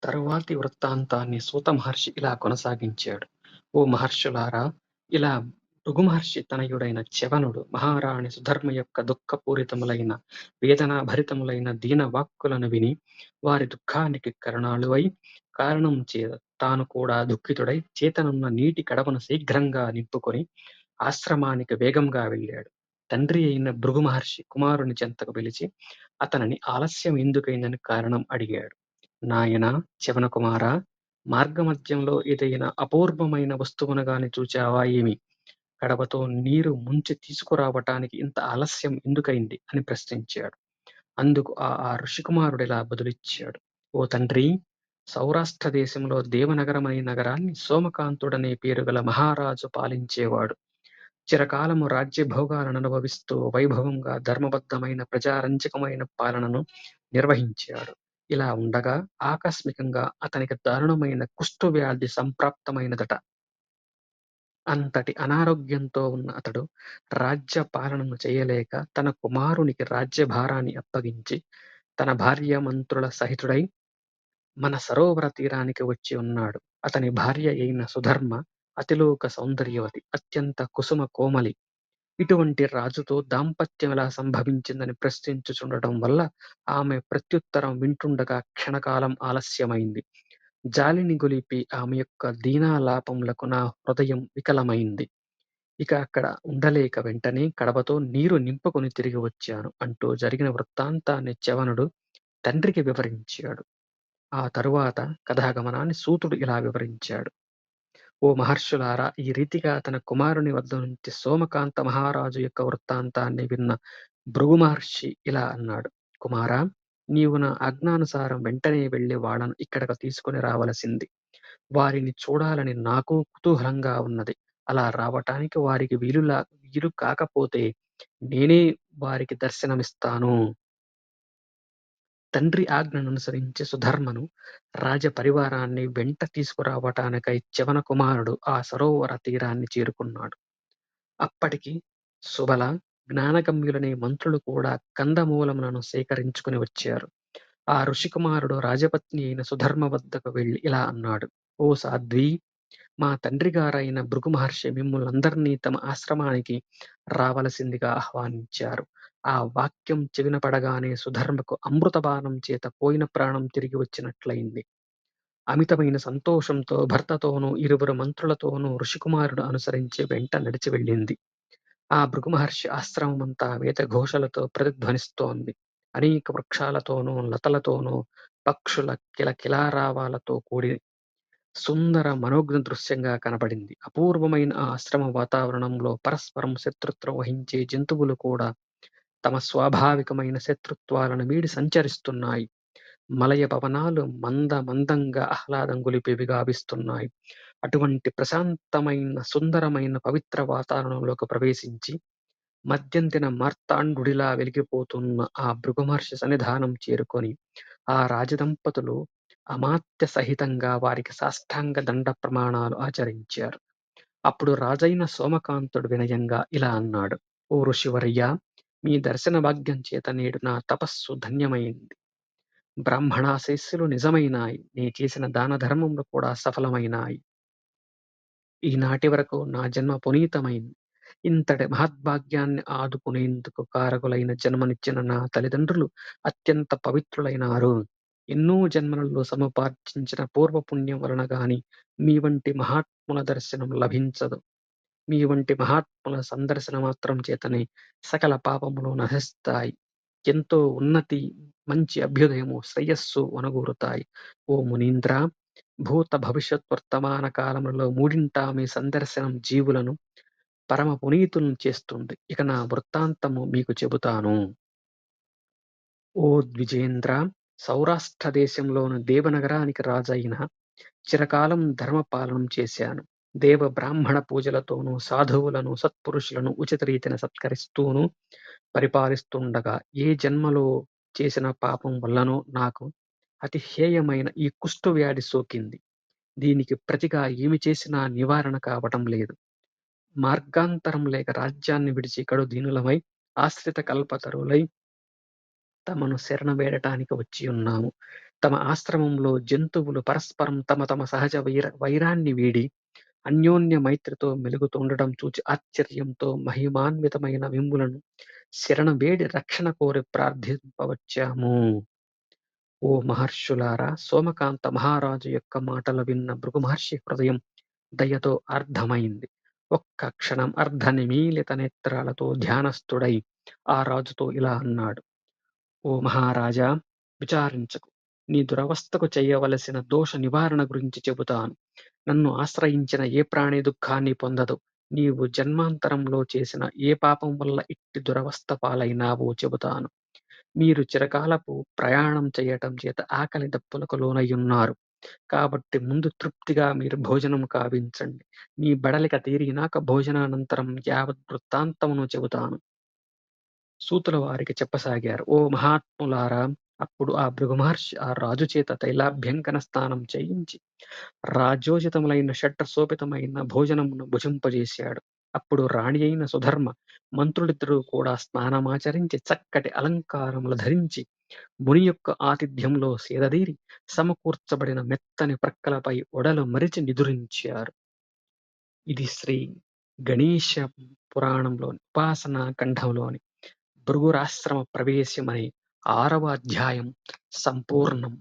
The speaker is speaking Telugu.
తరువాతి వృత్తాంతాన్ని సూత మహర్షి ఇలా కొనసాగించాడు. ఓ మహర్షులారా! ఇలా భృగు మహర్షి తనయుడైన చ్యవనుడు మహారాణి సుధర్మ యొక్క దుఃఖపూరితములైన, వేదనాభరితములైన దీన వాక్కులను విని, వారి దుఃఖానికి కరుణాళువై, కారణం చేత తాను కూడా దుఃఖితుడై చేతనున్న నీటి కడవను శీఘ్రంగా నింపుకొని ఆశ్రమానికి వేగంగా వెళ్ళాడు. తండ్రి అయిన భృగు మహర్షి కుమారుని చెంతకు పిలిచి అతనిని ఆలస్యం ఎందుకైందని కారణం అడిగాడు. నాయనా చ్యవన కుమారా! మార్గమధ్యంలో ఏదైనా అపూర్వమైన వస్తువును గాని చూచావా ఏమి? కడవతో నీరు ముంచి తీసుకురావటానికి ఇంత ఆలస్యం ఎందుకైంది? అని ప్రశ్నించాడు. అందుకు ఆ ఋషికుమారుడిలా బదులిచ్చాడు. ఓ తండ్రీ! సౌరాష్ట్ర దేశంలో దేవనగరమనే నగరాన్ని సోమకాంతుడనే పేరుగల మహారాజు పాలించేవాడు. చిరకాలము రాజ్యభోగాలననుభవిస్తూ వైభవంగా ధర్మబద్ధమైన ప్రజారంజకమైన పాలనను నిర్వహించాడు. ఇలా ఉండగా ఆకస్మికంగా అతనికి దారుణమైన కుష్ఠవ్యాధి సంప్రాప్తమైనదట. అంతటి అనారోగ్యంతో ఉన్న అతడు రాజ్య పాలనను చేయలేక తన కుమారునికి రాజ్యభారాన్ని అప్పగించి, తన భార్యామంత్రుల సహితుడై మన సరోవర తీరానికి వచ్చి ఉన్నాడు. అతని భార్య అయిన సుధర్మ అతిలోక సౌందర్యవతి, అత్యంత కుసుమ కోమలి. ఇటువంటి రాజుతో దాంపత్యమెలా సంభవించిందని ప్రశ్నించుచుండటం వల్ల ఆమె ప్రత్యుత్తరం వింటుండగా క్షణకాలం ఆలస్యమైంది. జాలిని గొలిపి ఆమె యొక్క దీనాలాపములకు నా హృదయం వికలమైంది. ఇక అక్కడ ఉండలేక వెంటనే కడవతో నీరు నింపుకొని తిరిగి వచ్చాను అంటూ జరిగిన వృత్తాంతాన్ని చ్యవనుడు తండ్రికి వివరించాడు. ఆ తరువాత కథాగమనాన్ని సూతుడు ఇలా వివరించాడు. ఓ మహర్షులారా! ఈ రీతిగా తన కుమారుని వద్ద నుంచి సోమకాంత మహారాజు యొక్క వృత్తాంతాన్ని విన్న భృగు మహర్షి ఇలా అన్నాడు. కుమారా! నీవు నా ఆజ్ఞానుసారం వెంటనే వెళ్ళి వాళ్ళను ఇక్కడకు తీసుకొని రావలసింది. వారిని చూడాలని నాకు కుతూహలంగా ఉన్నది. అలా రావటానికి వారికి వీలు కాకపోతే నేనే వారికి దర్శనమిస్తాను. తండ్రి ఆజ్ఞననుసరించి సుధర్మను, రాజపరివారాన్ని వెంట తీసుకురావటానికై చ్యవన కుమారుడు ఆ సరోవర తీరాన్ని చేరుకున్నాడు. అప్పటికి సుబల, జ్ఞానగమ్యులనే మంత్రులు కూడా కందమూలములను సేకరించుకుని వచ్చారు. ఆ ఋషికుమారుడు రాజపత్ని అయిన సుధర్మ వద్దకు వెళ్ళి ఇలా అన్నాడు. ఓ సాధ్వీ! మా తండ్రిగారైన భృగు మహర్షి మిమ్ములందరినీ తమ ఆశ్రమానికి రావలసిందిగా ఆహ్వానించారు. ఆ వాక్యం చెవిన పడగానే సుధర్మకు అమృతపానం చేత పోయిన ప్రాణం తిరిగి వచ్చినట్లయింది. అమితమైన సంతోషంతో భర్తతోనూ, ఇరువురు మంత్రులతోనూ ఋషికుమారుడు అనుసరించి వెంట నడిచి వెళ్ళింది. ఆ భృగు మహర్షి ఆశ్రమమంతా వేదఘోషలతో ప్రతిధ్వనిస్తోంది. అనేక వృక్షాలతోనూ, లతలతోనూ, పక్షుల కిలకిలారావాలతో కూడి సుందర మనోజ్ఞ దృశ్యంగా కనబడింది. అపూర్వమైన ఆ ఆశ్రమ వాతావరణంలో పరస్పరం శత్రుత్వం వహించే జంతువులు కూడా తమ స్వాభావికమైన శత్రుత్వాలను వీడి సంచరిస్తున్నాయి. మలయ పవనాలు మందంగా ఆహ్లాదం గొలిపేవి గావిస్తున్నాయి. అటువంటి ప్రశాంతమైన, సుందరమైన పవిత్ర వాతావరణంలోకి ప్రవేశించి మద్యంతిన మార్తాండుడిలా వెలిగిపోతున్న ఆ భృగుమహర్షి సన్నిధానం చేరుకొని ఆ రాజదంపతులు అమాత్య సహితంగా వారికి సాష్టాంగ దండ ప్రమాణాలు ఆచరించారు. అప్పుడు రాజైన సోమకాంతుడు వినయంగా ఇలా అన్నాడు. ఓ ఋషివర్యా! మీ దర్శన భాగ్యం చేత నేడు నా తపస్సు ధన్యమైంది. బ్రాహ్మణాశీస్సులు నిజమైనాయి. నే చేసిన దాన ధర్మములు కూడా సఫలమైనాయి. ఈనాటి వరకు నా జన్మ పునీతమైంది. ఇంతటి మహద్భాగ్యాన్ని ఆదుకునేందుకు కారకులైన జన్మనిచ్చిన నా తల్లిదండ్రులు అత్యంత పవిత్రులైనారు. ఎన్నో జన్మలలో సముపార్జించిన పూర్వపుణ్యం వలన గాని మీ వంటి మహాత్ముల దర్శనం లభించదు. మీ వంటి మహాత్ముల సందర్శన మాత్రం చేతనే సకల పాపములు నశిస్తాయి. ఎంతో ఉన్నతి, మంచి అభ్యుదయము, శ్రేయస్సు ఒనగూరుతాయి. ఓ మునీంద్రా! భూత భవిష్యత్ వర్తమాన కాలములలో మూడింటా మీ సందర్శనం జీవులను పరమ పునీతులను చేస్తుంది. ఇక నా వృత్తాంతము మీకు చెబుతాను. ఓ ద్విజేంద్ర! సౌరాష్ట్ర దేశంలోని దేవనగరానికి రాజైన చిరకాలం ధర్మపాలనం చేశాను. దేవ బ్రాహ్మణ పూజలతోనూ, సాధువులను, సత్పురుషులను ఉచిత రీతిన సత్కరిస్తూనూ పరిపాలిస్తుండగా ఏ జన్మలో చేసిన పాపం వల్లనో నాకు అతి హేయమైన ఈ కుష్ఠవ్యాధి సోకింది. దీనికి ప్రతిగా ఏమి చేసినా నివారణ కావటం లేదు. మార్గాంతరం లేక రాజ్యాన్ని విడిచి కడు దీనులమై ఆశ్రిత కల్పతరులై తమను శరణు వేడటానికి వచ్చి ఉన్నాము. తమ ఆశ్రమంలో జంతువులు పరస్పరం తమ తమ సహజ వైరాన్ని వీడి అన్యోన్య మైత్రితో మెలుగుతుండడం చూచి ఆశ్చర్యంతో మహిమాన్వితమైన మిమ్ములను శరణు వేడి రక్షణ కోరి ప్రార్థింపవచ్చాము. ఓ మహర్షులారా! సోమకాంత మహారాజు యొక్క మాటలు విన్న భృగు మహర్షి హృదయం దయతో అర్ధమైంది. ఒక్క క్షణం అర్ధనిమీలిత నేత్రాలతో ధ్యానస్థుడై ఆ రాజుతో ఇలా అన్నాడు: ఓ మహారాజా! విచారించకు. నీ దురవస్థకు చేయవలసిన దోష నివారణ గురించి చెబుతాను. నన్ను ఆశ్రయించిన ఏ ప్రాణి దుఃఖాన్ని పొందదు. నీవు జన్మాంతరంలో చేసిన ఏ పాపం వల్ల ఇట్టి దురవస్థ పాలైనావో చెబుతాను. మీరు చిరకాలపు ప్రయాణం చేయటం చేత ఆకలి దప్పులకు లోనయ్యున్నారు. కాబట్టి ముందు తృప్తిగా మీరు భోజనం కావించండి. మీ బడలిక తీరినాక భోజనానంతరం యావత్ వృత్తాంతమును చెబుతాను. సూతుల వారికి చెప్పసాగారు. ఓ మహాత్ములారా! అప్పుడు ఆ భృగు మహర్షి ఆ రాజు చేత తైలాభ్యంకన స్నానం చేయించి రాజ్యోచితములైన షట్రసోపితమైన భోజనమును భుజింపజేశాడు. అప్పుడు రాణి అయిన సుధర్మ మంత్రులిద్దరూ కూడా స్నానమాచరించి చక్కటి అలంకారములు ధరించి ముని యొక్క ఆతిథ్యంలో సేదదీరి సమకూర్చబడిన మెత్తని ప్రక్కలపై ఒడలు మరిచి నిదురించారు. ఇది శ్రీ గణేశ పురాణంలోని ఉపాసనా ఖండంలోని భృగురాశ్రమ ప్రవేశం అనే 6వ అధ్యాయం సంపూర్ణం.